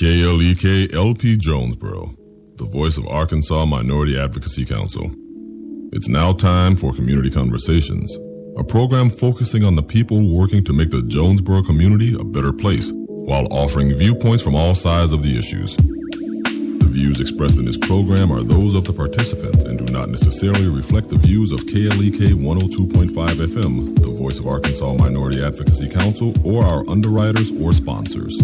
KLEK LP Jonesboro, the voice of Arkansas Minority Advocacy Council. It's now time for Community Conversations, a program focusing on the people working to make the Jonesboro community a better place, while offering viewpoints from all sides of the issues. The views expressed in this program are those of the participants and do not necessarily reflect the views of KLEK 102.5 FM, the voice of Arkansas Minority Advocacy Council, or our underwriters or sponsors.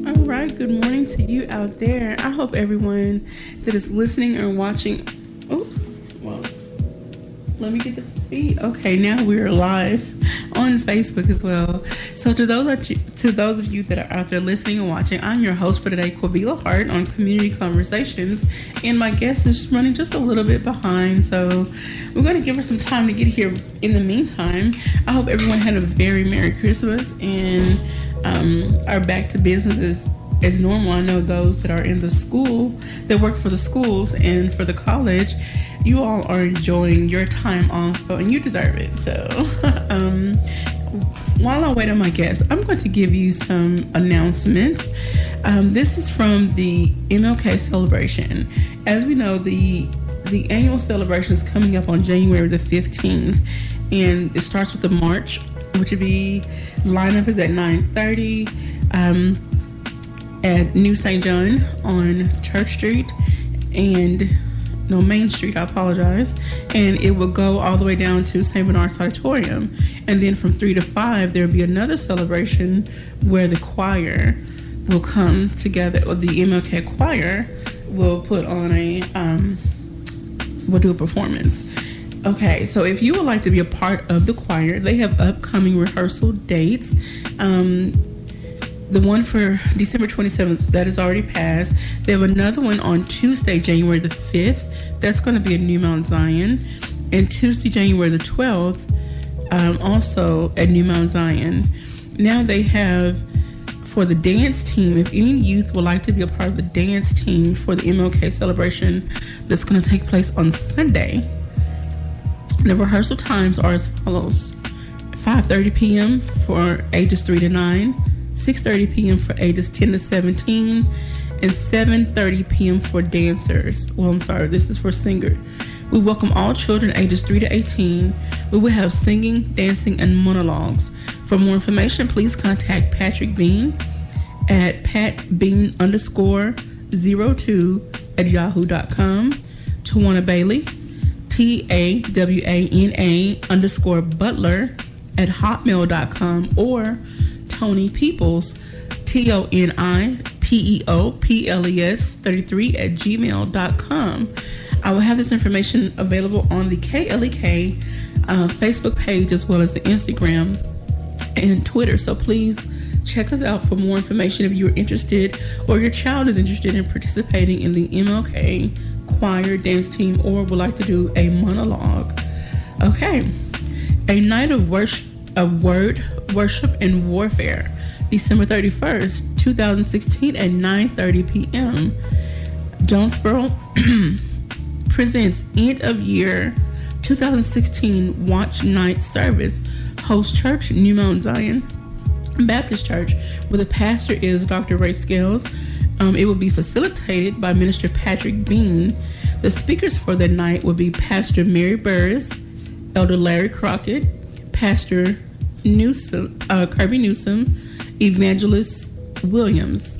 All right, good morning to you out there. I hope everyone that is listening or watching. Let me get the feed. Okay, now we're live on Facebook as well. So to those of you that are out there listening and watching, I'm your host for today, Quabila Hart, on Community Conversations, and my guest is running just a little bit behind, so we're going to give her some time to get here. In the meantime, I hope everyone had a very Merry Christmas and are back to business as normal. I know those that are in the school, that work for the schools and for the college, you all are enjoying your time also, and you deserve it. So while I wait on my guest, I'm going to give you some announcements. This is from the MLK celebration. As we know, the annual celebration is coming up on January the 15th, and it starts with the march, which would be, lineup is at 9:30 at New St. John on Church Street Main Street, I apologize. And it will go all the way down to St. Bernard's Auditorium. And then from 3 to 5, there'll be another celebration where the choir will come together, or the MLK choir will put on will do a performance. Okay, so if you would like to be a part of the choir, they have upcoming rehearsal dates. The one for December 27th, that is already passed. They have another one on Tuesday, January the 5th. That's going to be at New Mount Zion. And Tuesday, January the 12th, also at New Mount Zion. Now they have, for the dance team, if any youth would like to be a part of the dance team for the MLK celebration that's going to take place on Sunday, the rehearsal times are as follows: 5:30 p.m. for ages 3 to 9, 6:30 p.m. for ages 10 to 17, and 7:30 p.m. for dancers. This is for singers. We welcome all children ages 3 to 18. We will have singing, dancing, and monologues. For more information, please contact Patrick Bean at patbean_02@yahoo.com, Tawana Bailey, TAWANA_butler@hotmail.com, or Tony Peoples, TONIPEOPLES33@gmail.com. I will have this information available on the KLEK Facebook page, as well as the Instagram and Twitter. So please check us out for more information if you're interested, or your child is interested in participating in the MLK choir, dance team, or would like to do a monologue. Okay, a night of worship, word, worship, and warfare, December 31st, 2016 at 9:30 p.m. Jonesboro presents end of year 2016 Watch Night Service. Host church, New Mount Zion Baptist Church, where the pastor is Dr. Ray Scales. It will be facilitated by Minister Patrick Bean. The speakers for the night will be Pastor Mary Burris, Elder Larry Crockett, Pastor Kirby Newsom, Evangelist Williams.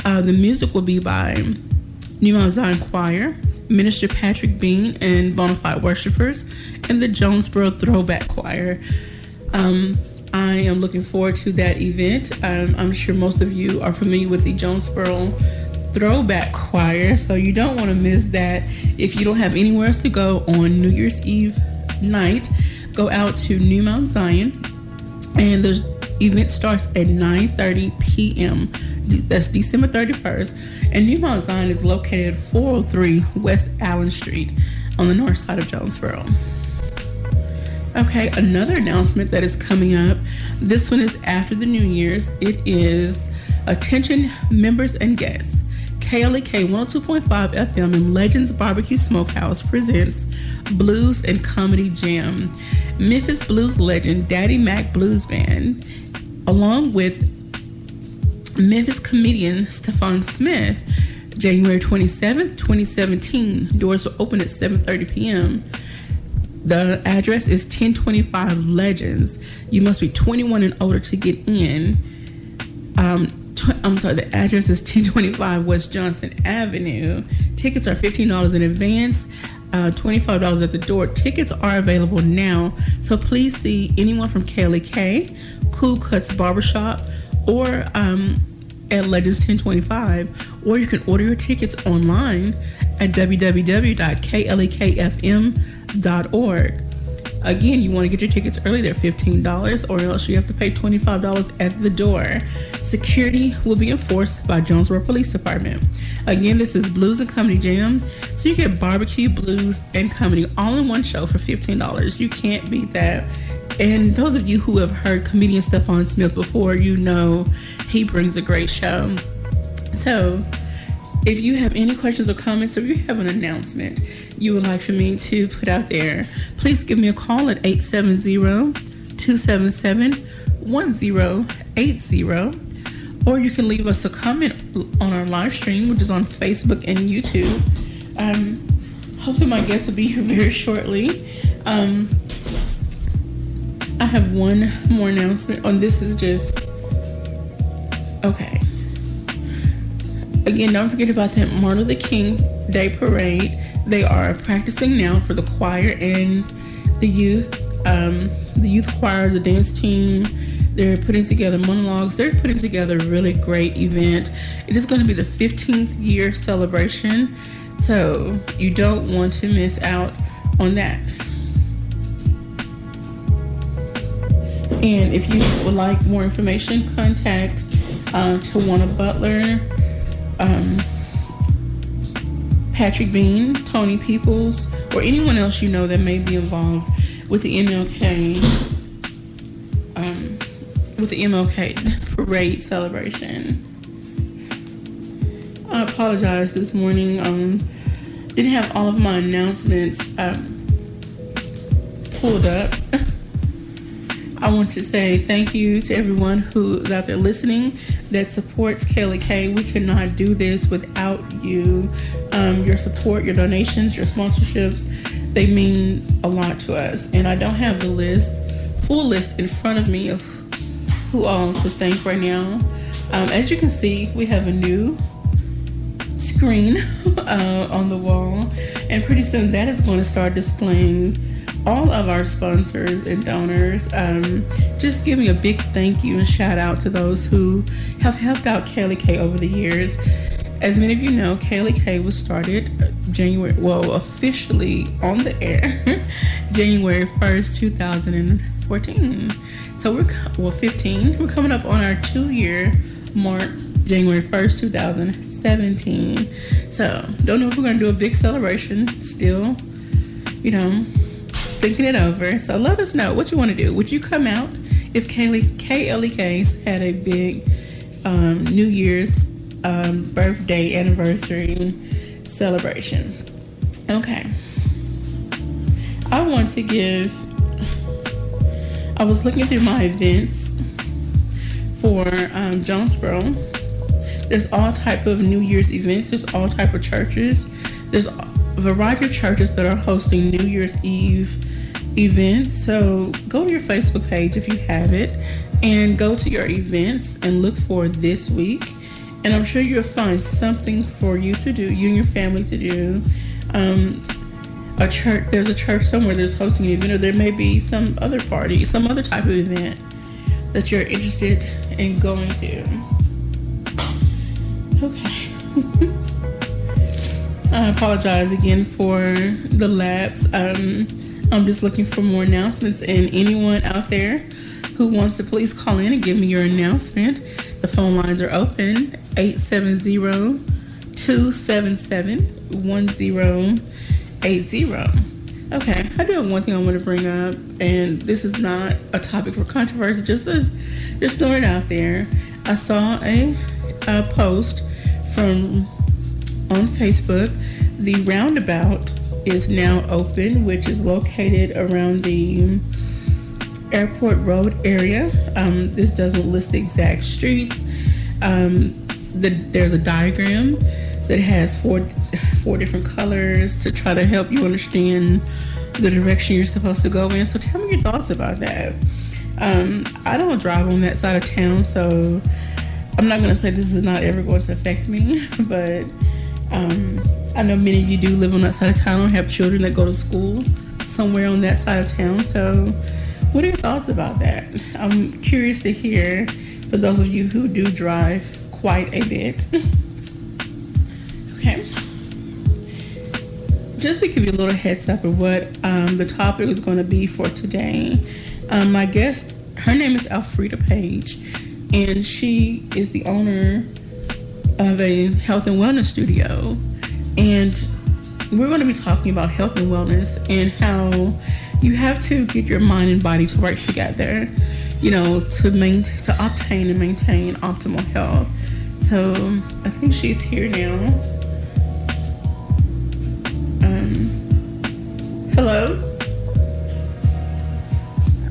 The music will be by New Mount Zion Choir, Minister Patrick Bean, and Bonafide Worshipers, and the Jonesboro Throwback Choir. I am looking forward to that event. I'm sure most of you are familiar with the Jonesboro Throwback Choir, so you don't want to miss that. If you don't have anywhere else to go on New Year's Eve night, go out to New Mount Zion, and the event starts at 9:30 p.m. That's December 31st, and New Mount Zion is located at 403 West Allen Street on the north side of Jonesboro. Okay, another announcement that is coming up. This one is after the New Year's. It is, attention members and guests. KLEK 102.5 FM and Legends Barbecue Smokehouse presents Blues and Comedy Jam. Memphis blues legend Daddy Mac Blues Band, along with Memphis comedian Stephon Smith, January 27th, 2017. Doors will open at 7:30 p.m. The address is 1025 Legends. You must be 21 and older to get in. The address is 1025 West Johnson Avenue. Tickets are $15 in advance, $25 at the door. Tickets are available now, so please see anyone from KLEK, Cool Cuts Barbershop, or at Legends 1025, or you can order your tickets online at www.klekfm.org. Again, you want to get your tickets early, they're $15, or else you have to pay $25 at the door. Security will be enforced by Jonesboro Police Department. Again, this is Blues and Comedy Jam, so you get barbecue, blues, and comedy all in one show for $15. You can't beat that. And those of you who have heard comedian Stephon Smith before, you know he brings a great show. So if you have any questions or comments, or if you have an announcement you would like for me to put out there, please give me a call at 870-277-1080, or you can leave us a comment on our live stream, which is on Facebook and YouTube. Hopefully my guests will be here very shortly. I have one more announcement on this. Is just okay. Again, don't forget about that Martin Luther King Day Parade. They are practicing now for the choir and the youth choir, the dance team. They're putting together monologues. They're putting together a really great event. It is going to be the 15th year celebration, so you don't want to miss out on that. And if you would like more information, contact Tawana Butler, Patrick Bean, Tony Peoples, or anyone else you know that may be involved with the MLK parade celebration. I apologize this morning. Didn't have all of my announcements pulled up. I want to say thank you to everyone who's out there listening that supports KLEK. We could not do this without you. Your support, your donations, your sponsorships, they mean a lot to us. And I don't have the full list in front of me of who all to thank right now. As you can see, we have a new screen on the wall, and pretty soon that is going to start displaying all of our sponsors and donors. Just giving a big thank you and shout out to those who have helped out KLEK over the years. As many of you know, KLEK was started officially on the air January 1st, 2014. So we're 15. We're coming up on our 2-year mark, January 1st, 2017. So don't know if we're going to do a big celebration. Still, thinking it over. So let us know what you want to do. Would you come out if KLEK's had a big New Year's birthday anniversary celebration? Okay. I was looking through my events for Jonesboro. There's all type of New Year's events. There's all type of churches. There's a variety of churches that are hosting New Year's Eve events. So go to your Facebook page if you have it, and go to your events and look for this week. And I'm sure you'll find something for you to do, you and your family to do. There's a church somewhere that's hosting an event, or there may be some other party, some other type of event that you're interested in going to. Okay. I apologize again for the lapse. I'm just looking for more announcements, and anyone out there who wants to please call in and give me your announcement. The phone lines are open, 870-277-1080. Okay, I do have one thing I want to bring up, and this is not a topic for controversy, just throw it out there. I saw a post on Facebook. The roundabout is now open, which is located around the Airport Road area. This doesn't list the exact streets. There's a diagram that has four different colors to try to help you understand the direction you're supposed to go in. So tell me your thoughts about that. I don't drive on that side of town, so I'm not going to say this is not ever going to affect me, but I know many of you do live on that side of town or have children that go to school somewhere on that side of town. So what are your thoughts about that? I'm curious to hear for those of you who do drive quite a bit. Okay. Just to give you a little heads up of what the topic is going to be for today, my guest, her name is Alfreda Page, and she is the owner of a health and wellness studio. And we're going to be talking about health and wellness and how you have to get your mind and body to work together, to obtain and maintain optimal health. So I think she's here now. Hello?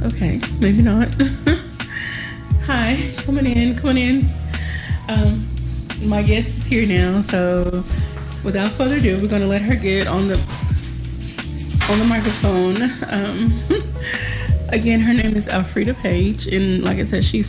Okay, maybe not. Hi, coming in. My guest is here now, so without further ado, we're going to let her get on the microphone. Again, her name is Alfreda Page, and like I said, she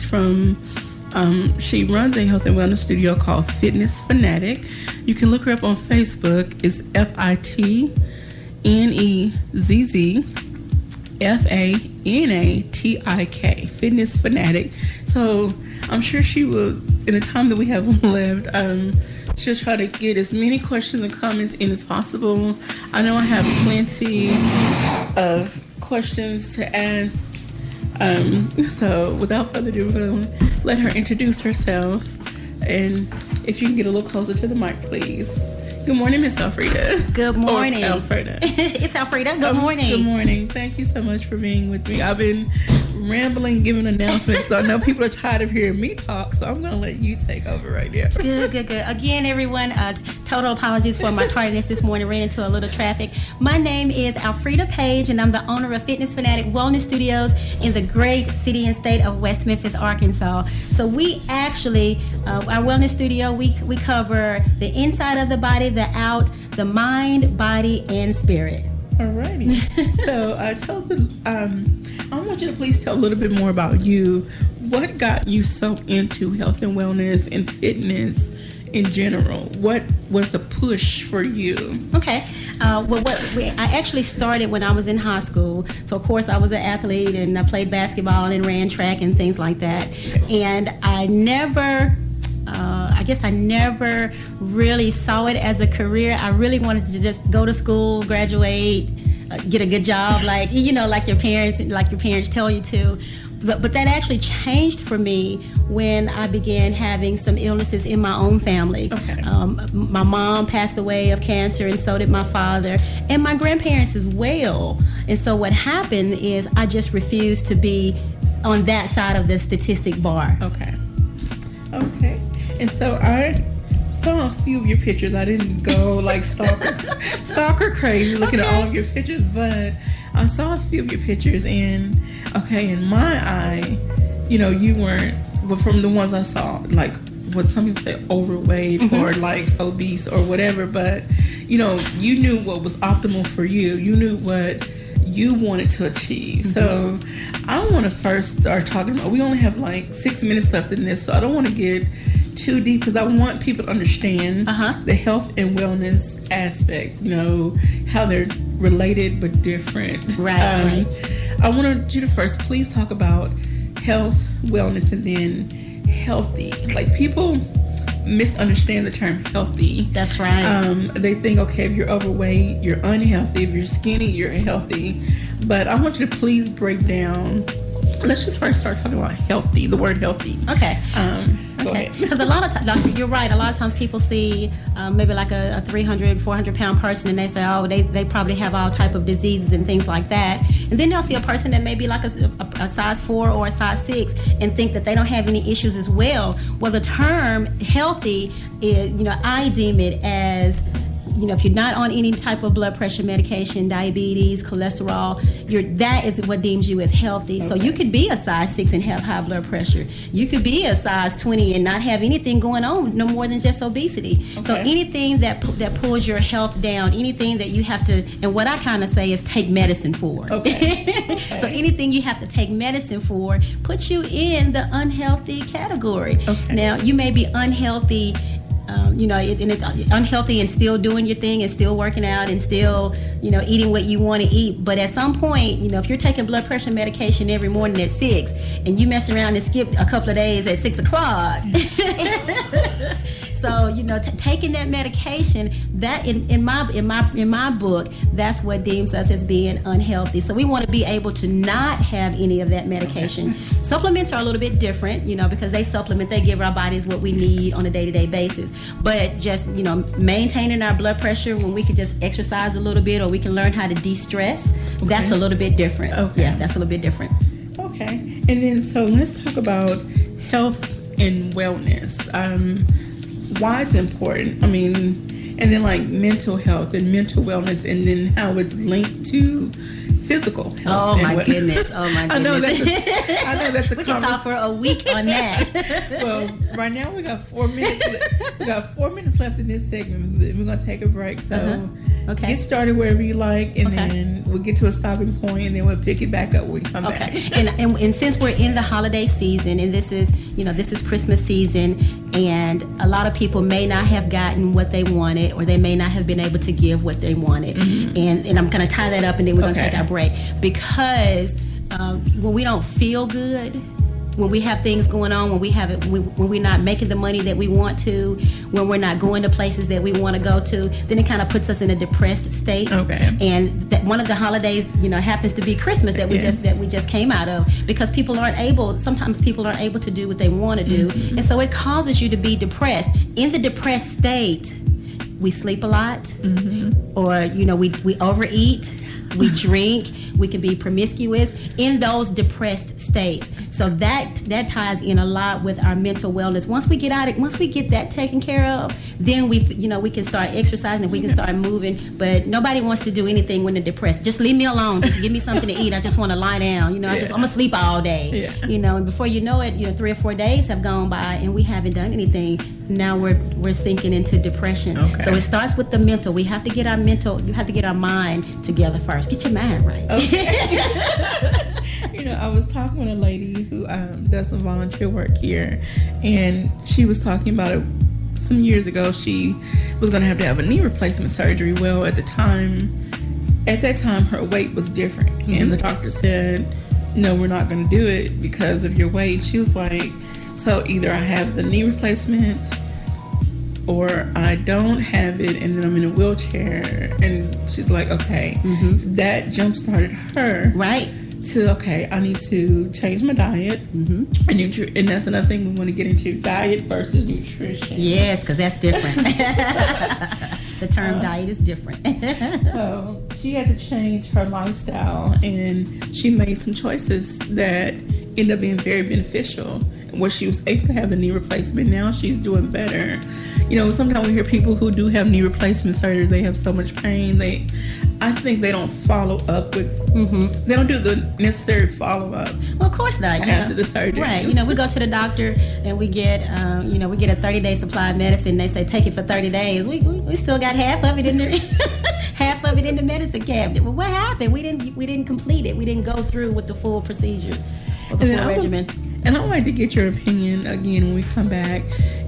runs a health and wellness studio called Fitness Fanatic. You can look her up on Facebook. It's FitnezzFanatic, Fitness Fanatic. So I'm sure she will, in the time that we have left, she'll try to get as many questions and comments in as possible. I know I have plenty of questions to ask. So without further ado, we're going to let her introduce herself. And if you can get a little closer to the mic, please. Good morning, Miss Alfreda. Good morning. Alfreda. It's Alfreda. Good morning. Good morning. Thank you so much for being with me. I've been rambling, giving announcements, so I know people are tired of hearing me talk, so I'm going to let you take over right now. Good. Again, everyone, total apologies for my tardiness this morning. Ran into a little traffic. My name is Alfreda Page, and I'm the owner of Fitness Fanatic Wellness Studios in the great city and state of West Memphis, Arkansas. So we actually, our wellness studio, we cover the inside of the body, the out, the mind, body, and spirit. Alrighty. So I want you to please tell a little bit more about you. What got you so into health and wellness and fitness in general? What was the push for you? Okay. I actually started when I was in high school. So, of course, I was an athlete, and I played basketball and ran track and things like that. And I never really saw it as a career. I really wanted to just go to school, graduate, get a good job, like your parents tell you to. But that actually changed for me when I began having some illnesses in my own family. Okay. My mom passed away of cancer, and so did my father, and my grandparents as well. And so what happened is I just refused to be on that side of the statistic bar. Okay. And so I saw a few of your pictures. I didn't go like stalker crazy looking at all of your pictures, but I saw a few of your pictures, and in my eye, you weren't, but from the ones I saw, like what some people say overweight or like obese or whatever, but you knew what was optimal for you. You knew what you wanted to achieve. So I want to first start talking about, we only have like 6 minutes left in this, so I don't want to get too deep because I want people to understand the health and wellness aspect, how they're related but different. Right. I wanted you to first please talk about health, wellness, and then healthy. Like, people misunderstand the term healthy. That's right. They think, okay, if you're overweight, you're unhealthy. If you're skinny, you're healthy. But I want you to please break down. Let's just first start talking about healthy, the word healthy. Okay. Go ahead. Because a lot of times, like, you're right, a lot of times people see maybe like a 300, 400-pound person, and they say, oh, they probably have all type of diseases and things like that. And then they'll see a person that may be like a size 4 or a size 6 and think that they don't have any issues as well. Well, the term healthy is, I deem it as, if you're not on any type of blood pressure medication, diabetes, cholesterol, that is what deems you as healthy. Okay. So you could be a size 6 and have high blood pressure. You could be a size 20 and not have anything going on, no more than just obesity. Okay. So anything that pulls your health down, anything that you have to, and what I kind of say is take medicine for. Okay. So anything you have to take medicine for puts you in the unhealthy category. Okay. Now, you may be unhealthy, and it's unhealthy and still doing your thing and still working out and still, eating what you want to eat. But at some point, if you're taking blood pressure medication every morning at 6 and you mess around and skip a couple of days at 6 o'clock. So, taking that medication, that in my book, that's what deems us as being unhealthy. So we want to be able to not have any of that medication. Supplements are a little bit different, because they give our bodies what we need on a day-to-day basis. But just, maintaining our blood pressure when we can just exercise a little bit, or we can learn how to de-stress, that's a little bit different. Okay. Yeah, that's a little bit different. Okay. And then, so let's talk about health and wellness. Why it's important. And then like mental health and mental wellness, and then how it's linked to physical health. Oh my goodness. I know that's a we can talk for a week on that. Well, right now we got 4 minutes. We got 4 minutes left in this segment. We're gonna take a break. So get started wherever you like, and then we'll get to a stopping point, and then we'll pick it back up when we come back. And since we're in the holiday season, and this is Christmas season, and a lot of people may not have gotten what they wanted, or they may not have been able to give what they wanted. Mm-hmm. And I'm going to tie that up, and then we're going to take our break. Because when we don't feel good, when we have things going on, when we're not making the money that we want to, when we're not going to places that we want to go to, then it kind of puts us in a depressed state. Okay. And that one of the holidays, happens to be Christmas that we just came out of, because sometimes people aren't able to do what they want to do. Mm-hmm. And so it causes you to be depressed. In the depressed state, we sleep a lot, or we overeat, we drink, we can be promiscuous in those depressed states. So that ties in a lot with our mental wellness. Once we get that taken care of, then we can start exercising and we can start moving. But nobody wants to do anything when they're depressed. Just leave me alone. Just give me something to eat. I just want to lie down. I'm gonna sleep all day. Yeah. And before you know it, 3 or 4 days have gone by and we haven't done anything. Now we're sinking into depression. Okay. So it starts with the mental. We have to get our mental. You have to get our mind together first. Get your mind right. Okay. I was talking with a lady who does some volunteer work here, and she was talking about it some years ago. She was going to have a knee replacement surgery. Well, at that time, her weight was different, and the doctor said, "No, we're not going to do it because of your weight." She was like, "So either I have the knee replacement, or I don't have it, and then I'm in a wheelchair." And she's like, "Okay." That jump started her right to I need to change my diet, and that's another thing we want to get into: diet versus nutrition. Yes, because that's different. The term diet is different. So she had to change her lifestyle, and she made some choices that ended up being very beneficial, where she was able to have the knee replacement. Now she's doing better. Sometimes we hear people who do have knee replacement surgery, they have so much pain. I think they don't follow up with, they don't do the necessary follow-up. Well, of course not. After the surgery. Right. We go to the doctor and we get, we get a 30-day supply of medicine. They say, take it for 30 days. We still got half of it in there. Half of it in the medicine cabinet. Well, what happened? We didn't complete it. We didn't go through with the full procedures or the full regimen. And I'd like to get your opinion again when we come back.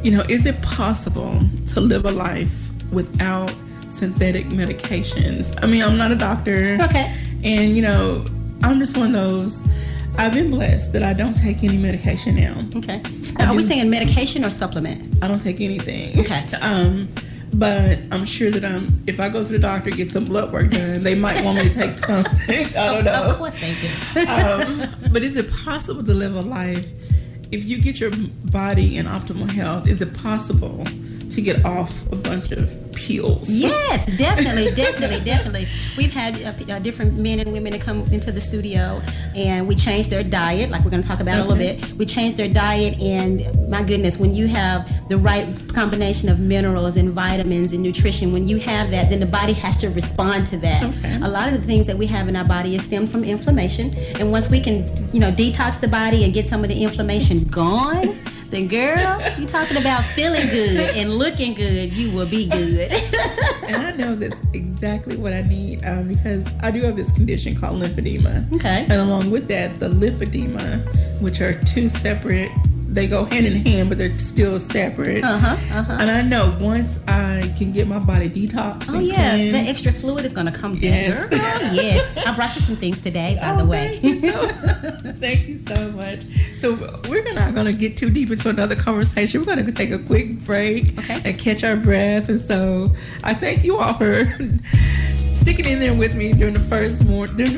Is it possible to live a life without synthetic medications? I'm not a doctor. Okay. And, I'm just one of those. I've been blessed that I don't take any medication now. Okay. Now, are we saying medication or supplement? I don't take anything. Okay. But I'm sure that if I go to the doctor, get some blood work done, they might want me to take something. I don't know. Of course they do. But is it possible to live a life, if you get your body in optimal health, is it possible to get off a bunch of pills. Yes, definitely. We've had different men and women that come into the studio, and we change their diet, like we're going to talk about a little bit. We change their diet, and my goodness, when you have the right combination of minerals and vitamins and nutrition, when you have that, then the body has to respond to that. A lot of the things that we have in our body is stemmed from inflammation, and once we can, detox the body and get some of the inflammation gone, then girl, you talking about feeling good and looking good, you will be good. And I know that's exactly what I need because I do have this condition called lymphedema. Okay. And along with that, the lipedema, which are two separate, they go hand in hand, but they're still separate. And I know once I can get my body detoxed. Oh, yeah. The extra fluid is going to come down, girl. Yes. I brought you some things today, by the way. Thank you so much. So we're not going to get too deep into another conversation. We're going to take a quick break and catch our breath. And so I thank you all for sticking in there with me during the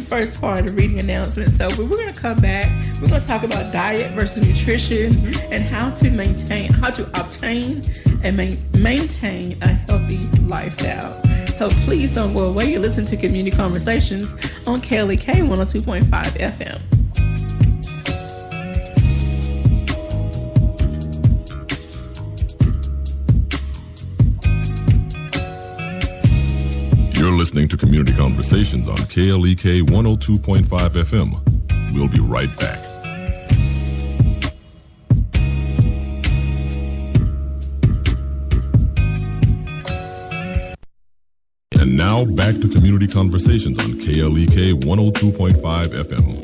first part of reading announcements. So we're going to come back. We're going to talk about diet versus nutrition and how to obtain and maintain a healthy lifestyle. So please don't go away. You're listening to Community Conversations on KLEK 102.5 FM. You're listening to Community Conversations on KLEK 102.5 FM. We'll be right back. And now back to Community Conversations on KLEK 102.5 FM.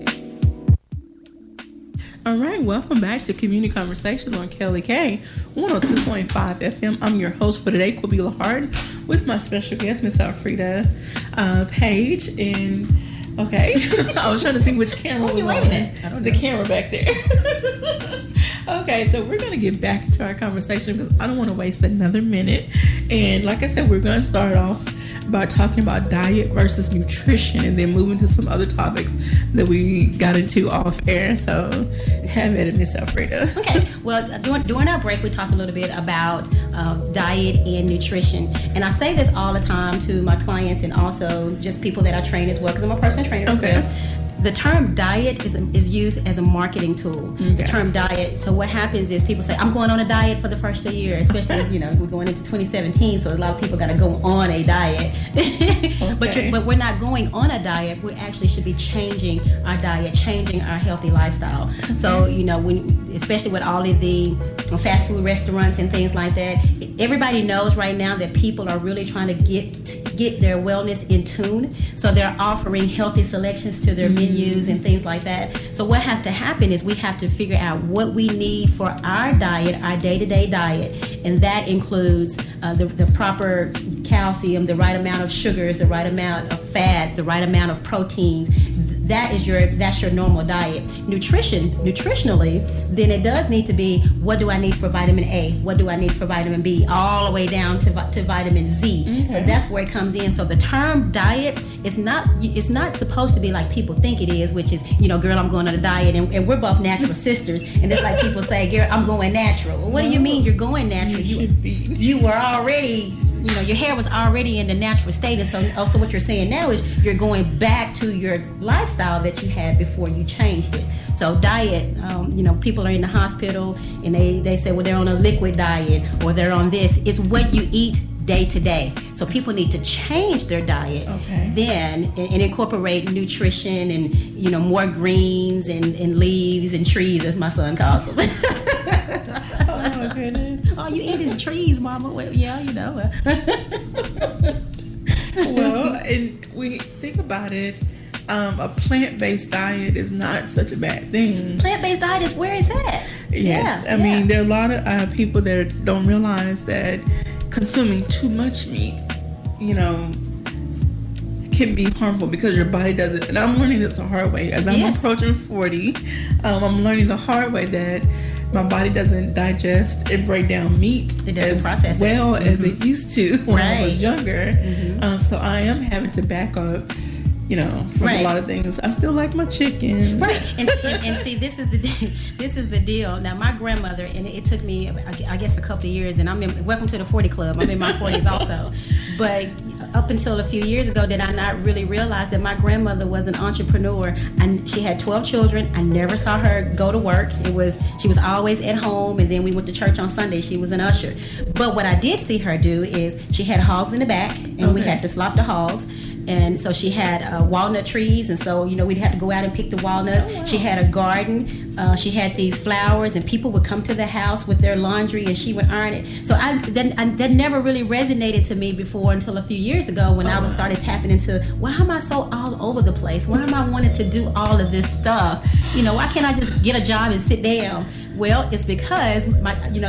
All right, welcome back to Community Conversations on KLEK 102.5 FM. I'm your host for today, Quabila Hart, with my special guest, Miss Alfreda Page. And okay, I was trying to see which camera was on. I don't know. The camera back there. Okay, so we're going to get back to our conversation because I don't want to waste another minute. And like I said, we're going to start off by talking about diet versus nutrition and then moving to some other topics that we got into off air. So have at it, Miss Alfreda. Okay, well, during our break, we talked a little bit about diet and nutrition. And I say this all the time to my clients and also just people that I train as well, because I'm a personal trainer as well. The term diet is used as a marketing tool. The term diet. So what happens is people say, I'm going on a diet for the first of the year, especially, we're going into 2017, so a lot of people got to go on a diet. But we're not going on a diet. We actually should be changing our diet, changing our healthy lifestyle. So, especially with all of the fast food restaurants and things like that, everybody knows right now that people are really trying to get their wellness in tune. So they're offering healthy selections to their menus and things like that. So what has to happen is we have to figure out what we need for our diet, our day-to-day diet. And that includes the proper calcium, the right amount of sugars, the right amount of fats, the right amount of proteins. That's your normal diet. Nutritionally, then it does need to be, what do I need for vitamin A? What do I need for vitamin B? All the way down to vitamin Z. So that's where it comes in. So the term diet is not supposed to be like people think it is, which is, girl, I'm going on a diet, and we're both natural sisters. And it's like people say, girl, I'm going natural. Well, what do you mean you're going natural? You were already, your hair was already in the natural state. And so also what you're saying now is you're going back to your lifestyle that you had before you changed it. So diet, people are in the hospital and they say, well, they're on a liquid diet or they're on this. It's what you eat day to day. So people need to change their diet then and incorporate nutrition and, more greens and leaves and trees, as my son calls them. Oh, my goodness. All you eat is trees, Mama. Well, yeah, Well, and we think about it, a plant-based diet is not such a bad thing. Plant-based diet is where it's at. Yes. I mean, there are a lot of people that don't realize that consuming too much meat, can be harmful because your body does it. And I'm learning this the hard way. As I'm approaching 40, I'm learning the hard way that my body doesn't digest and break down meat as process as it used to when I was younger. So I am having to back up, from a lot of things. I still like my chicken. Right. And see, this is the deal. Now, my grandmother, and it took me, I guess, a couple of years, and welcome to the 40 Club. I'm in my 40s also. But up until a few years ago, did I not really realize that my grandmother was an entrepreneur. And she had 12 children. I never saw her go to work. She was always at home, and then we went to church on Sunday. She was an usher. But what I did see her do is she had hogs in the back, and we had to slop the hogs. And so she had walnut trees, and so we'd have to go out and pick the walnuts. Oh, wow. She had a garden. She had these flowers, and people would come to the house with their laundry, and she would iron it. So that never really resonated to me before until a few years ago when I started tapping into, why am I so all over the place? Why am I wanting to do all of this stuff? Why can't I just get a job and sit down? Well, it's because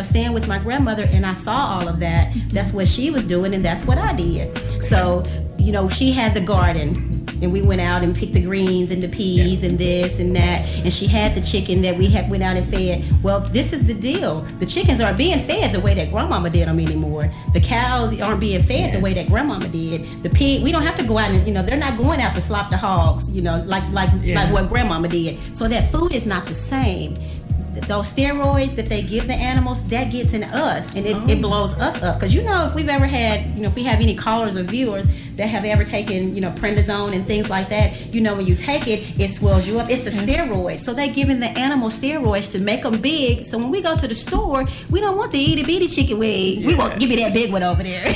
staying with my grandmother, and I saw all of that. That's what she was doing, and that's what I did. So, she had the garden, and we went out and picked the greens and the peas and this and that, and she had the chicken that we went out and fed. Well, this is the deal. The chickens aren't being fed the way that grandmama did them anymore. The cows aren't being fed the way that grandmama did. The pig, we don't have to go out and, they're not going out to slop the hogs, like what grandmama did. So that food is not the same. Those steroids that they give the animals, that gets in us, and it blows us up. Because if we've ever had, if we have any callers or viewers that have ever taken, prednisone and things like that, when you take it, it swells you up. It's a steroid. So they're giving the animals steroids to make them big. So when we go to the store, we don't want the itty bitty chicken wing. Yeah. We won't give you that big one over there.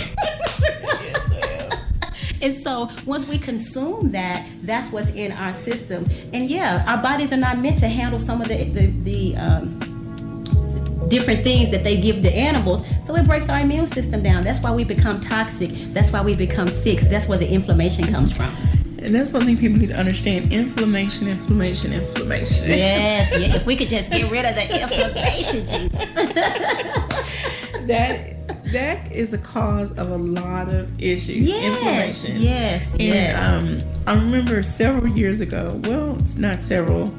And so once we consume that, that's what's in our system. And our bodies are not meant to handle some of the different things that they give the animals. So it breaks our immune system down. That's why we become toxic. That's why we become sick. That's where the inflammation comes from. And that's one thing people need to understand. Inflammation. Yes. If we could just get rid of the inflammation, Jesus. That is a cause of a lot of issues. Inflammation. Yes. And I remember several years ago, well, it's not several,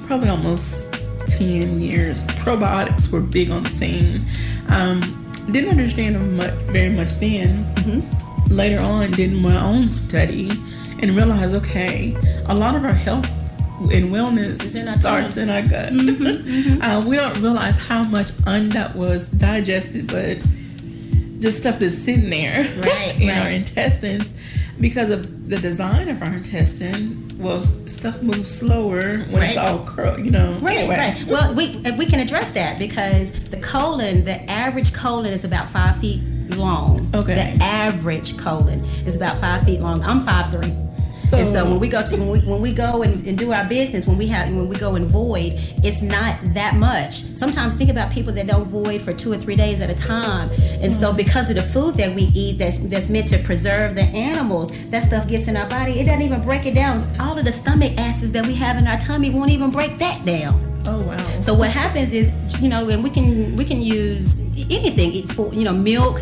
probably almost 10 years, probiotics were big on the scene. Didn't understand them very much then. Mm-hmm. Later on, did my own study and realized, okay, a lot of our health and wellness starts in our gut. Mm-hmm, mm-hmm. We don't realize how much that was digested, but just stuff that's sitting there in our intestines because of the design of our intestine. Well, stuff moves slower when it's all curled, Right. Well, we can address that because the average colon is about 5 feet long. Okay. The average colon is about 5 feet long. I'm 5'3". And so when we go and do our business, when we go and void, it's not that much. Sometimes think about people that don't void for 2 or 3 days at a time. And so because of the food that we eat that's meant to preserve the animals, that stuff gets in our body. It doesn't even break it down. All of the stomach acids that we have in our tummy won't even break that down. Oh wow. So what happens is, and we can use anything. It's milk,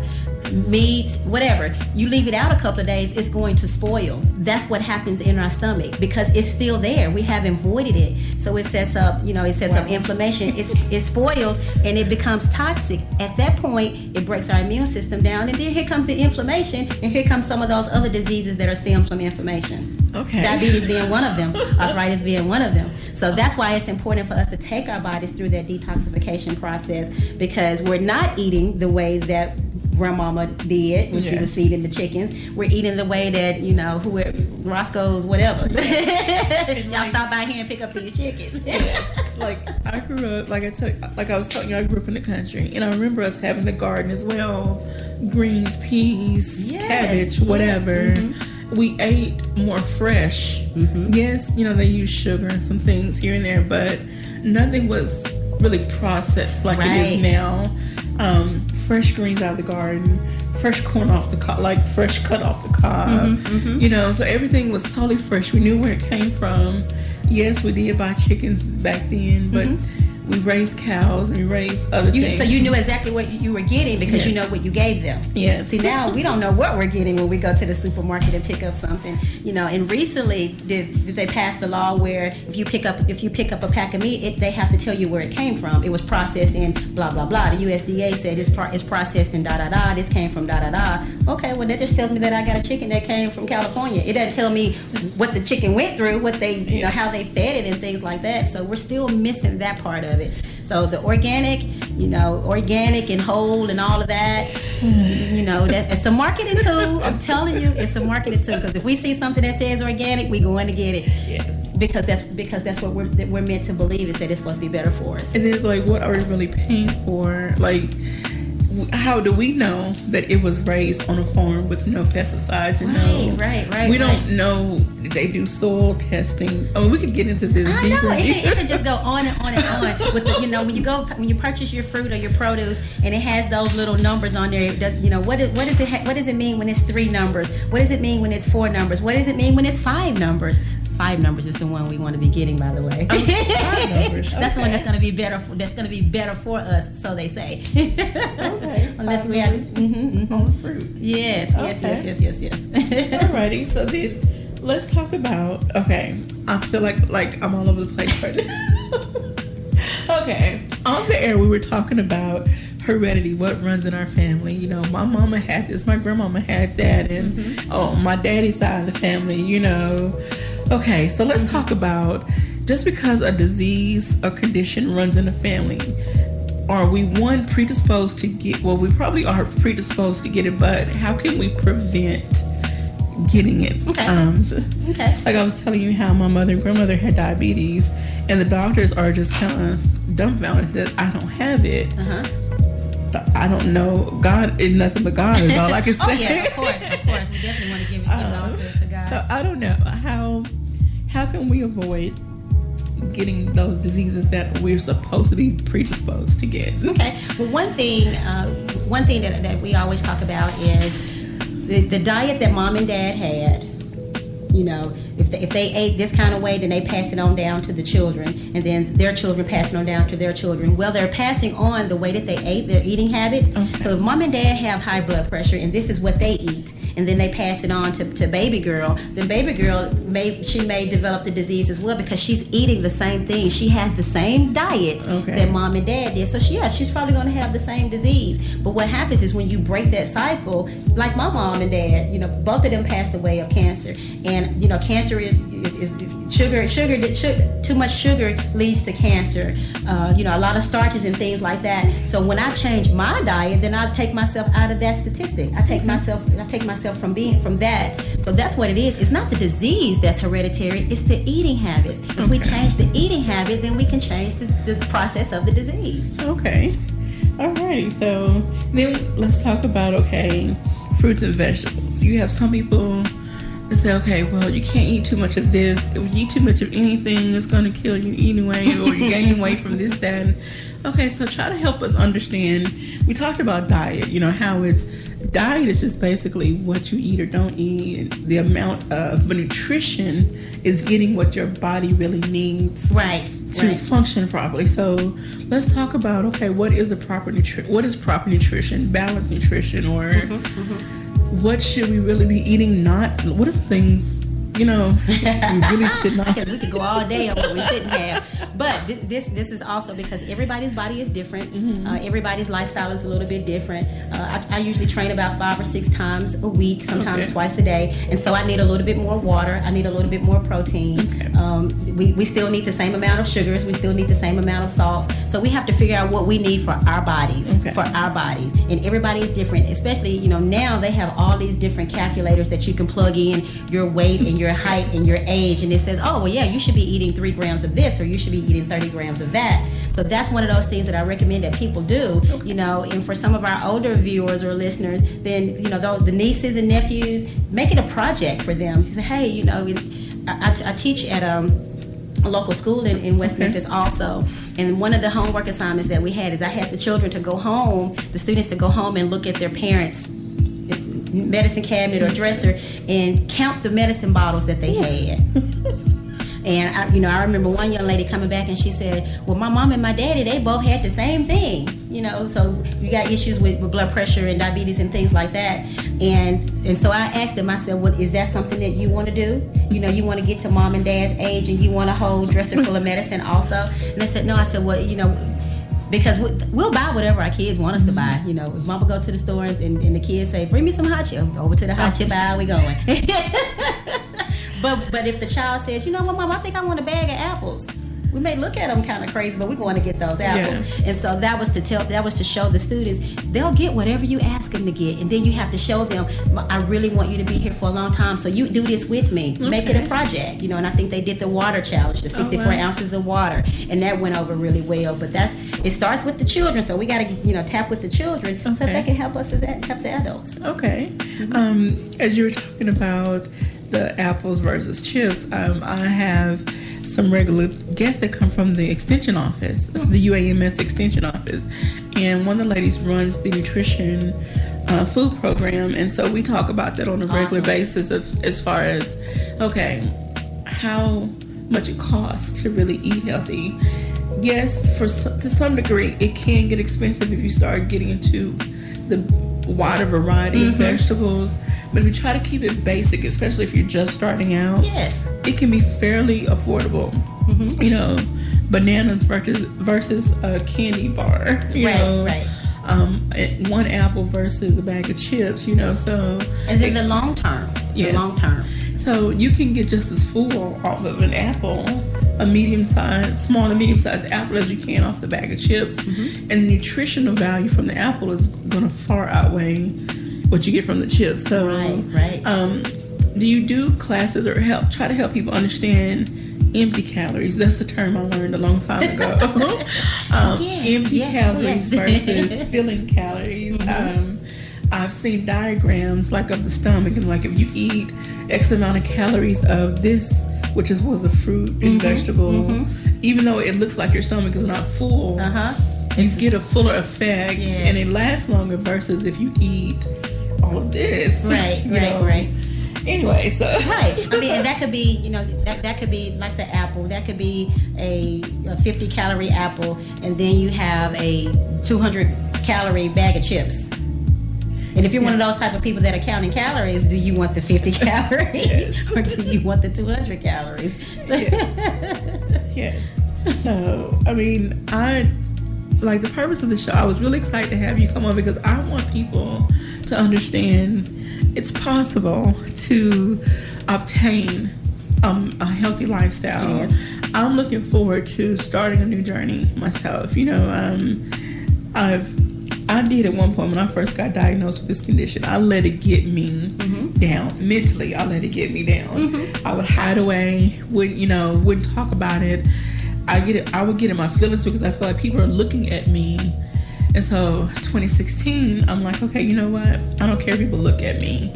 meat, whatever. You leave it out a couple of days, it's going to spoil. That's what happens in our stomach because it's still there. We haven't voided it. So it sets up, up inflammation. It spoils and it becomes toxic. At that point, it breaks our immune system down, and then here comes the inflammation, and here comes some of those other diseases that are stemmed from inflammation. Okay. Diabetes being one of them, arthritis being one of them. So that's why it's important for us to take our bodies through that detoxification process, because we're not eating the way that grandmama did when she was feeding the chickens. We're eating the way that, Roscoe's, whatever. Y'all stop by here and pick up these chickens. Yes. Like I grew up, like I was telling you, I grew up in the country, and I remember us having a garden as well, greens, peas, cabbage, whatever. Mm-hmm. We ate more fresh. Mm-hmm. Yes, they use sugar and some things here and there, but nothing was really processed like it is now. Fresh greens out of the garden, fresh corn off the cob, like fresh cut off the cob. Mm-hmm, mm-hmm. So everything was totally fresh. We knew where it came from. Yes, we did buy chickens back then, but we raise cows and we raise other things. So you knew exactly what you were getting because you Yes. know what you gave them. Yes. See, now we don't know what we're getting when we go to the supermarket and pick up something. And recently did they pass the law where if you pick up a pack of meat, they have to tell you where it came from. It was processed in blah blah blah. The USDA said it's processed in da da da. This came from da da da. Okay, well that just tells me that I got a chicken that came from California. It doesn't tell me what the chicken went through, what they how they fed it and things like that. So we're still missing that part of it. So the organic and whole and all of that, it's a marketing tool. I'm telling you, it's a marketing tool. Because if we see something that says organic, we going to get it. Yes. Because that's what we're meant to believe is that it's supposed to be better for us. And then like, what are we really paying for? Like, how do we know that it was raised on a farm with no pesticides and Right. We don't know. They do soil testing. I mean, we could get into this. I know it could just go on and on and on. With when you purchase your fruit or your produce and it has those little numbers on there. What does it mean when it's 3 numbers? What does it mean when it's 4 numbers? What does it mean when it's 5 numbers? 5 numbers is the one we want to be getting, by the way. 5 numbers. That's the one that's going to be better. That's going to be better for us, so they say. Okay. Unless we have on the fruit. Yes. Alrighty. So then, let's talk about. Okay, I feel like I'm all over the place right now. Okay, on the air we were talking about heredity, what runs in our family. My mama had this, my grandmama had that, and my daddy's side of the family. Okay, so let's talk about just because a disease, a condition runs in the family, are we predisposed to get? Well, we probably are predisposed to get it, but how can we prevent getting it? Okay. Like I was telling you how my mother and grandmother had diabetes, and the doctors are just kind of dumbfounded that I don't have it. I don't know. God is nothing but God is all I can say. Oh yeah, of course. We definitely want to give it all to God. So I don't know how can we avoid getting those diseases that we're supposed to be predisposed to get. Okay. Well, one thing that we always talk about is the diet that mom and dad had. If they ate this kind of way, then they pass it on down to the children, and then their children pass it on down to their children. Well, they're passing on the way that they ate, their eating habits. Okay. So if mom and dad have high blood pressure, and this is what they eat, and then they pass it on to baby girl, then baby girl may develop the disease as well because she's eating the same thing. She has the same diet that mom and dad did. So she's probably going to have the same disease. But what happens is when you break that cycle, like my mom and dad, both of them passed away of cancer. And cancer is sugar. Too much sugar leads to cancer. A lot of starches and things like that. So when I change my diet, then I take myself out of that statistic. I take myself from that. So that's what it is. It's not the disease that's hereditary. It's the eating habits. If we change the eating habit, then we can change the process of the disease. Okay. Alrighty. So then let's talk about fruits and vegetables. You have some people that say, okay, well, you can't eat too much of this. If you eat too much of anything, it's going to kill you anyway, or you're gaining weight from this, that. And, okay, so try to help us understand. We talked about diet, how diet is just basically what you eat or don't eat. The amount of nutrition is getting what your body really needs to function properly. So let's talk about, what is proper nutrition, balanced nutrition, or what should we really be eating? What are some things we really should not. We could go all day on what we shouldn't have. But this is also because everybody's body is different. Everybody's lifestyle is a little bit different. I usually train about 5 or 6 times a week, sometimes twice a day. And so I need a little bit more water. I need a little bit more protein. We still need the same amount of sugars. We still need the same amount of salts. So we have to figure out what we need for our bodies. And everybody is different, especially, now they have all these different calculators that you can plug in your weight and your height and your age, and it says, oh, well, yeah, you should be eating 3 grams of this, or you should be eating 30 grams of that. So that's one of those things that I recommend that people do, and for some of our older viewers or listeners, then, the nieces and nephews, make it a project for them. You say, hey, I teach at a local school in West Memphis also, and one of the homework assignments that we had is I had the students to go home and look at their parents' medicine cabinet or dresser and count the medicine bottles that they had. And I remember one young lady coming back and she said, well, my mom and my daddy, they both had the same thing. So you got issues with blood pressure and diabetes and things like that. And so I asked them, I said, well, is that something that you want to do? You want to get to mom and dad's age and you want a whole dresser full of medicine also? And they said, no. I said, well, because we'll buy whatever our kids want us to buy. If mama go to the stores and the kids say, bring me some hot chip, over to the hot chip aisle we going. But if the child says, you know what, mom, I think I want a bag of apples, we may look at them kind of crazy, but we're going to get those apples. Yeah. And so that was to show the students they'll get whatever you ask them to get, and then you have to show them, I really want you to be here for a long time, so you do this with me. Okay. Make it a project, and I think they did the water challenge, the 64 ounces of water, and that went over really well. But it starts with the children, so we got to tap with the children so they can help us help the adults. Okay. Mm-hmm. As you were talking about the apples versus chips, I have some regular guests that come from the extension office, the UAMS extension office, and one of the ladies runs the nutrition food program, and so we talk about that on a regular basis as far as how much it costs to really eat healthy. Yes, to some degree it can get expensive if you start getting into the wider variety of vegetables, but if you try to keep it basic, especially if you're just starting out, it can be fairly affordable. Bananas versus a candy bar, right. One apple versus a bag of chips, so and then the long term. So you can get just as full off of an apple, small to medium-sized apple, as you can off the bag of chips. And the nutritional value from the apple is going to far outweigh what you get from the chips. So, right. Do you do classes or try to help people understand empty calories? That's a term I learned a long time ago. Empty calories versus filling calories. I've seen diagrams like of the stomach, and like if you eat X amount of calories of this, which was a fruit and vegetable, even though it looks like your stomach is not full, you get a fuller effect, and it lasts longer versus if you eat all of this. Right. Anyway, so and that could be, that could be like the apple. That could be a 50-calorie apple, and then you have a 200-calorie bag of chips. And if you're one of those type of people that are counting calories, do you want the 50 calories or do you want the 200 calories? Yes. So, I like the purpose of the show. I was really excited to have you come on because I want people to understand it's possible to obtain a healthy lifestyle. Yes. I'm looking forward to starting a new journey myself. I did at one point when I first got diagnosed with this condition. I let it get me down mentally. I let it get me down. I would hide away, wouldn't talk about it. I would get in my feelings because I feel like people are looking at me. And so 2016, I'm like, okay, you know what? I don't care if people look at me.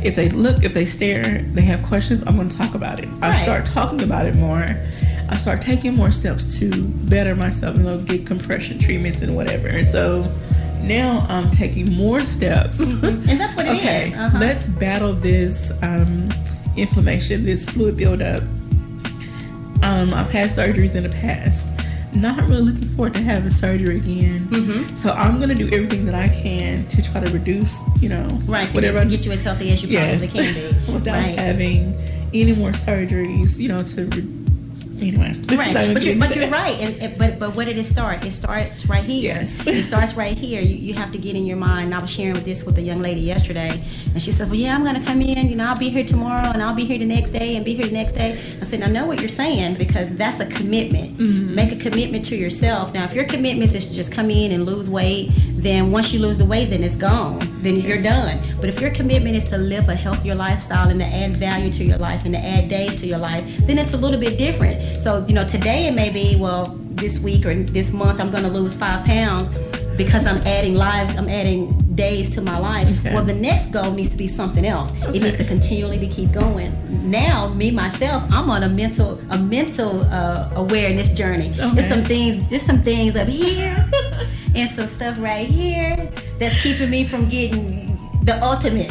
If they stare, they have questions, I'm going to talk about it. I start talking about it more. I start taking more steps to better myself, get compression treatments and whatever. And so now I'm taking more steps. And that's what it is. Let's battle this inflammation, this fluid buildup. I've had surgeries in the past. Not really looking forward to having surgery again. So I'm going to do everything that I can to try to reduce, to get you as healthy as you possibly can be. Without having any more surgeries, anyway. But you're right. But where did it start? It starts right here. Yes. It starts right here. You have to get in your mind. I was sharing this with a young lady yesterday, and she said, well, yeah, I'm going to come in, I'll be here tomorrow, and I'll be here the next day, and be here the next day. I said, I know what you're saying, because that's a commitment. Make a commitment to yourself. Now, if your commitment is to just come in and lose weight, then once you lose the weight, then it's gone. Then you're done. But if your commitment is to live a healthier lifestyle and to add value to your life and to add days to your life, then it's a little bit different. So, today it may be, this week or this month I'm going to lose 5 pounds because I'm adding days to my life. Okay. Well, the next goal needs to be something else. Okay. It needs to continually to keep going. Now, me, myself, I'm on a mental awareness journey. Okay. There's some things up here and some stuff right here that's keeping me from getting the ultimate.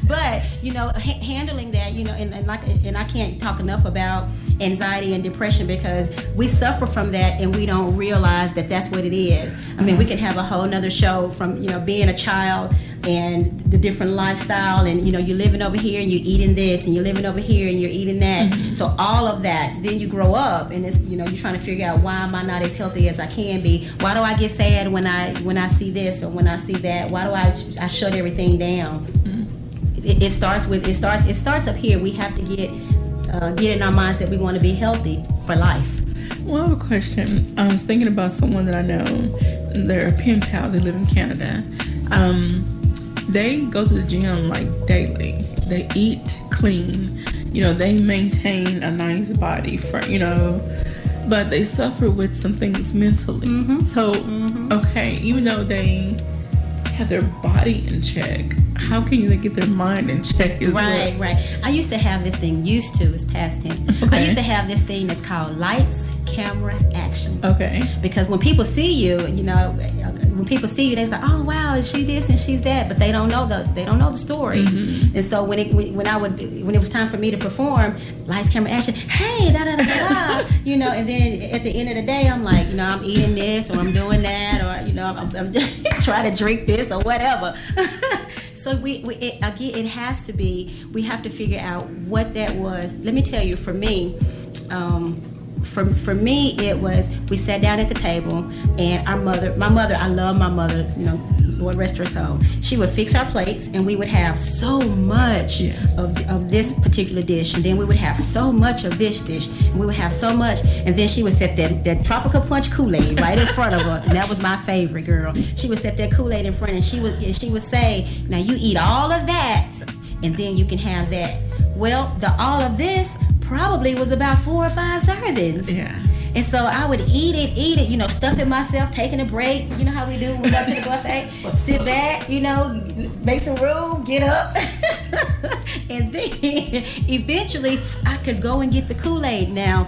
But handling that, and I can't talk enough about anxiety and depression, because we suffer from that and we don't realize that that's what it is. I mean, we can have a whole nother show from being a child and the different lifestyle, and you're living over here and you're eating this, and you're living over here and you're eating that. So all of that, then you grow up and it's you're trying to figure out, why am I not as healthy as I can be? Why do I get sad when I see this or when I see that? Why do I shut everything down? It starts up here. We have to get in our minds that we want to be healthy for life. Well, I have a question. I was thinking about someone that I know. They're a pen pal. They live in Canada. They go to the gym like daily. They eat clean. They maintain a nice body but they suffer with some things mentally. So, okay, even though they have their body in check, how can they get their mind in check as well? Right. I used to have this thing, is past tense. Okay. I used to have this thing that's called lights, camera, action. Okay. Because when people see you, they're like, oh wow, is she this and she's that, but they don't know the story. And so when it was time for me to perform, lights, camera, action, hey, da da da da, and then at the end of the day, I'm like, I'm eating this or I'm doing that, or I'm trying to drink this or whatever. So it has to be, we have to figure out what that was. Let me tell you, for me, it was, we sat down at the table, and my mother, I love my mother, Lord rest her soul. She would fix our plates, and we would have so much of this particular dish, and then we would have so much of this dish, and we would have so much, and then she would set that tropical punch Kool-Aid right in front of us, and that was my favorite, girl. She would set that Kool-Aid in front, and she would say, now you eat all of that, and then you can have that. Well, the all of this probably was about 4 or 5 servings. Yeah. And so I would eat it, stuff it myself, taking a break. You know how we do when we go to the buffet? Sit back, make some room, get up. And then eventually I could go and get the Kool-Aid. Now,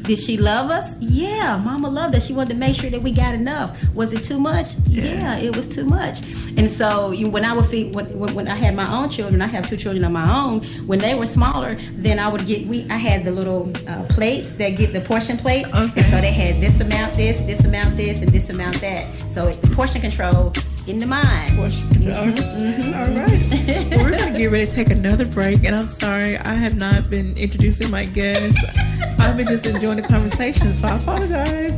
did she love us? Yeah, Mama loved us. She wanted to make sure that we got enough. Was it too much? Yeah, it was too much. And so when I would feed, when I had my own children, I have 2 children of my own. When they were smaller, then I would I had the little plates that get the portion plates. Okay. And so they had this amount this amount this, and this amount that. So it's the portion control in the mind. Portion control. All right. Well, we're going to get ready to take another break. And I'm sorry, I have not been introducing my guests. I've been just enjoying the conversation, so I apologize.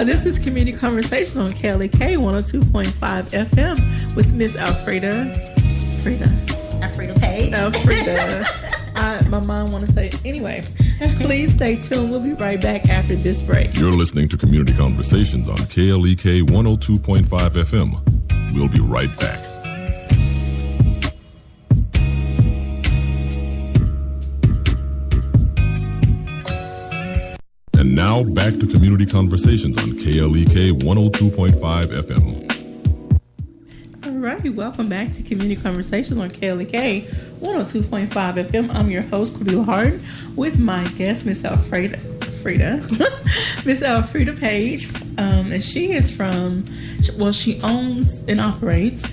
This is Community Conversations on KLEK 102.5 FM with Miss Alfreda Page. Alfreda. My mom want to say it. Anyway, please stay tuned. We'll be right back after this break. You're listening to Community Conversations on KLEK 102.5 FM. We'll be right back. And now back to Community Conversations on KLEK 102.5 FM. All right, welcome back to Community Conversations on KLEK 102.5 FM. I'm your host, Cordelia Harden, with my guest, Miss Alfreda. Miss Alfreda Page, and she is she owns and operates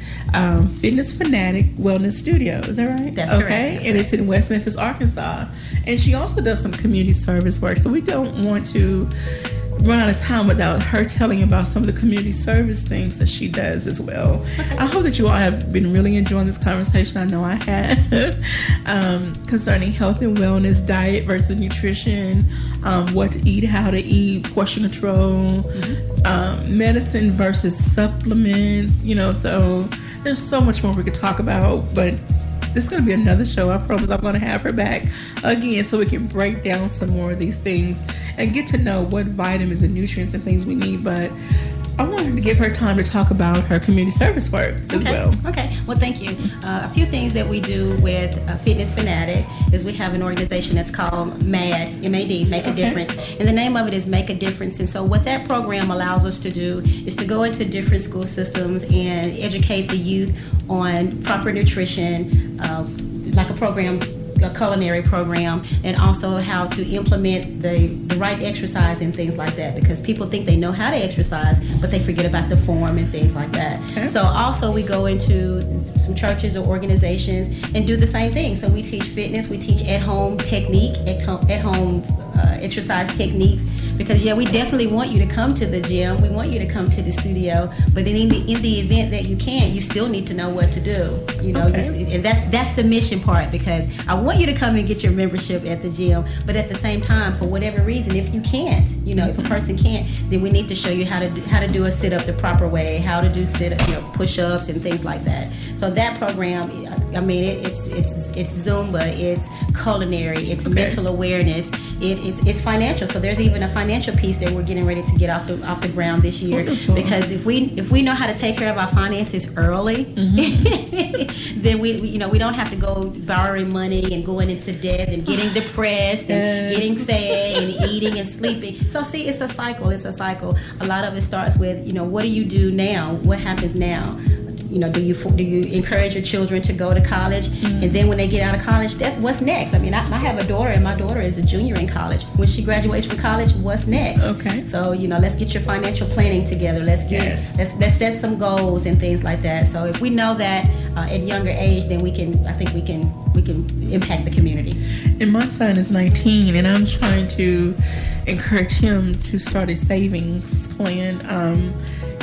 Fitness Fanatic Wellness Studio. Is that right? That's correct. That's and it's in West Memphis, Arkansas. And she also does some community service work. So we don't want to run out of time without her telling you about some of the community service things that she does as well. Okay. I hope that you all have been really enjoying this conversation. I know I have. Concerning health and wellness, diet versus nutrition, what to eat, how to eat, portion control, medicine versus supplements, so there's so much more we could talk about, but this is going to be another show. I promise I'm going to have her back again so we can break down some more of these things and get to know what vitamins and nutrients and things we need. But I wanted to give her time to talk about her community service work as well. Okay. Well, thank you. A few things that we do with Fitness Fanatic is we have an organization that's called MAD, M-A-D, Make a Difference. And the name of it is Make a Difference. And so what that program allows us to do is to go into different school systems and educate the youth on proper nutrition, like a program a culinary program, and also how to implement the right exercise and things like that, because people think they know how to exercise, but they forget about the form and things like that. Okay. So also we go into some churches or organizations and do the same thing. So we teach fitness, we teach at-home technique, at-home exercise techniques, because we definitely want you to come to the gym, we want you to come to the studio, but in the event that you can't, you still need to know what to do, okay. And that's the mission part, because I want you to come and get your membership at the gym, but at the same time, for whatever reason, if you can't, if a person can't, then we need to show you how to do a sit-up the proper way, how to do push-ups and things like that. So that program, I mean, it's Zumba, it's culinary, it's okay. Mental awareness, it's financial. So there's even a financial piece that we're getting ready to get off the ground this year. Wonderful. Because if we know how to take care of our finances early, mm-hmm. then we don't have to go borrowing money and going into debt and getting depressed and getting sad and eating and sleeping. So see, it's a cycle. A lot of it starts with what do you do now? What happens now? Do you encourage your children to go to college? Mm-hmm. And then when they get out of college, what's next? I mean, I have a daughter, and my daughter is a junior in college. When she graduates from college, what's next? Okay. So let's get your financial planning together. Let's set some goals and things like that. So if we know that at younger age, then we can impact the community. And my son is 19, and I'm trying to encourage him to start a savings plan.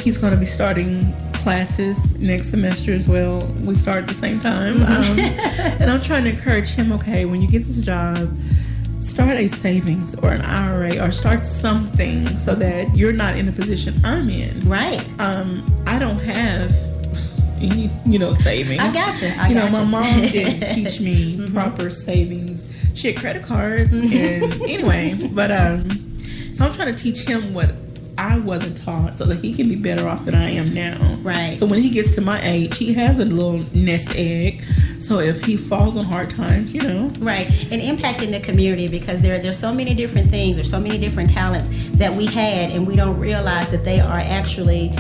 He's going to be starting classes next semester as well. We start at the same time. And I'm trying to encourage him, okay, when you get this job, start a savings or an IRA or start something so that you're not in the position I'm in. Right. I don't have any, savings. I gotcha. My mom didn't teach me mm-hmm. proper savings. She had credit cards and anyway, but so I'm trying to teach him what I wasn't taught so that he can be better off than I am now. Right. So when he gets to my age, he has a little nest egg. So if he falls on hard times, Right. And impacting the community, because there's so many different things, there's so many different talents that we had, and we don't realize that they are actually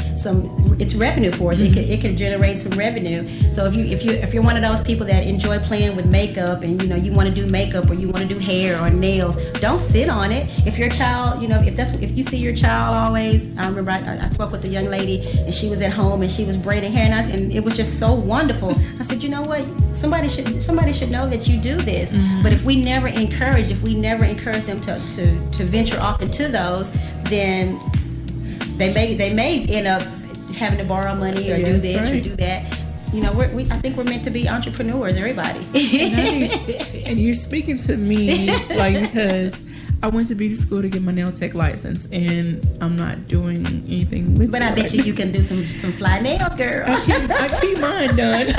it's revenue for us. Mm-hmm. It can generate some revenue. So if you're one of those people that enjoy playing with makeup and you want to do makeup or you want to do hair or nails, don't sit on it. If your child, if you see your child always, I remember I spoke with a young lady and she was at home and she was braiding hair and it was just so wonderful. I said, you know what? Somebody should know that you do this. Mm-hmm. But if we never encourage them to venture off into those, then they may end up having to borrow money or do this or do that. I think we're meant to be entrepreneurs, everybody. And you're speaking to me because I went to beauty school to get my nail tech license, and I'm not doing anything with it. But I bet you can do some fly nails, girl. I keep mine done.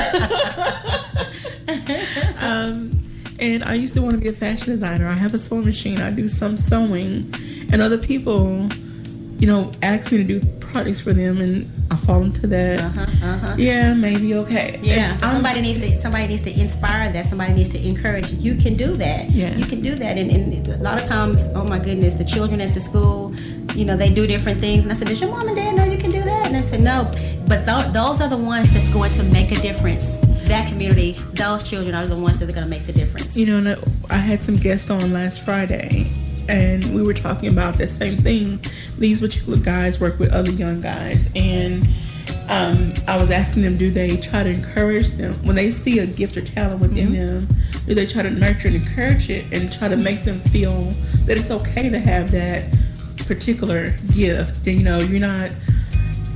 And I used to want to be a fashion designer. I have a sewing machine. I do some sewing, and other people, ask me to do projects for them, and I fall into that. Yeah, maybe okay. Yeah, somebody needs to inspire that. Somebody needs to encourage. You can do that. Yeah, you can do that. And a lot of times, oh my goodness, the children at the school, they do different things. And I said, does your mom and dad know you can do that? And they said, no. But those are the ones that's going to make a difference. That community, those children are the ones that are going to make the difference. I had some guests on last Friday, and we were talking about the same thing. These particular guys work with other young guys, and I was asking them, do they try to encourage them when they see a gift or talent within mm-hmm. them? Do they try to nurture and encourage it and try to make them feel that it's okay to have that particular gift? And you're not.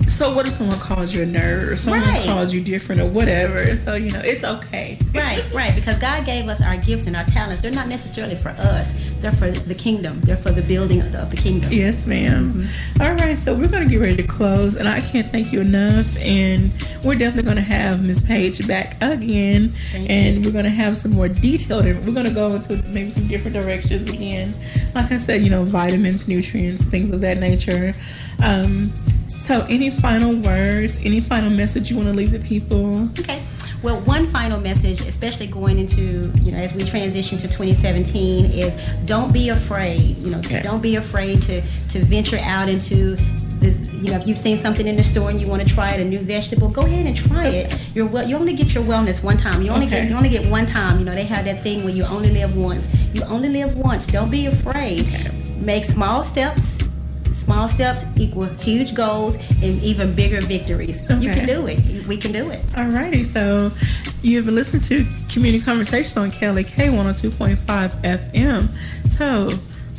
So what if someone calls you a nerd or someone calls you different or whatever? So, it's okay. Right. Because God gave us our gifts and our talents. They're not necessarily for us. They're for the kingdom. They're for the building of the kingdom. Yes, ma'am. Mm-hmm. All right. So we're going to get ready to close. And I can't thank you enough. And we're definitely going to have Ms. Page back again. And we're going to have some more detailed. We're going to go into maybe some different directions again. Like I said, vitamins, nutrients, things of that nature. So any final words, any final message you want to leave the people? Okay. Well, one final message, especially going into, as we transition to 2017, is don't be afraid. Don't be afraid to venture out into if you've seen something in the store and you want to try it, a new vegetable, go ahead and try it. You only get your wellness one time. You only get one time. They have that thing where you only live once. You only live once. Don't be afraid. Make small steps. Small steps equal huge goals and even bigger victories. You can do it. We can do it. Alrighty, so you've been listening to Community Conversations on KLEK 102.5 FM. So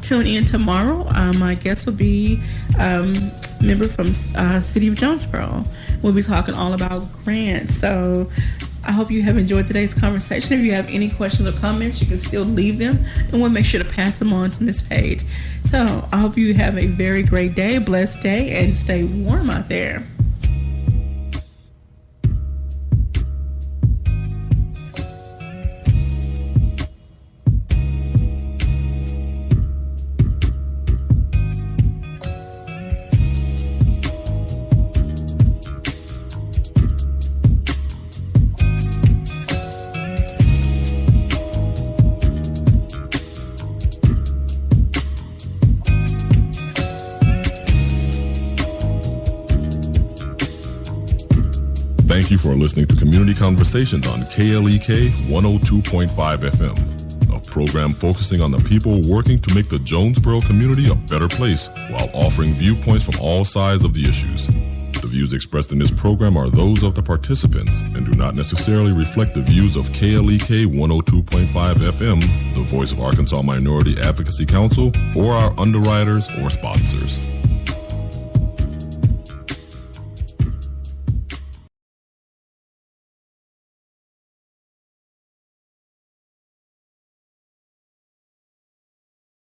tune in tomorrow. My guest will be member from City of Jonesboro. We'll be talking all about grants. So I hope you have enjoyed today's conversation. If you have any questions or comments, you can still leave them, and we'll make sure to pass them on to Miss Page. So I hope you have a very great day, blessed day, and stay warm out there. Thank you for listening to Community Conversations on KLEK 102.5 FM, a program focusing on the people working to make the Jonesboro community a better place while offering viewpoints from all sides of the issues. The views expressed in this program are those of the participants and do not necessarily reflect the views of KLEK 102.5 FM, the voice of Arkansas Minority Advocacy Council, or our underwriters or sponsors.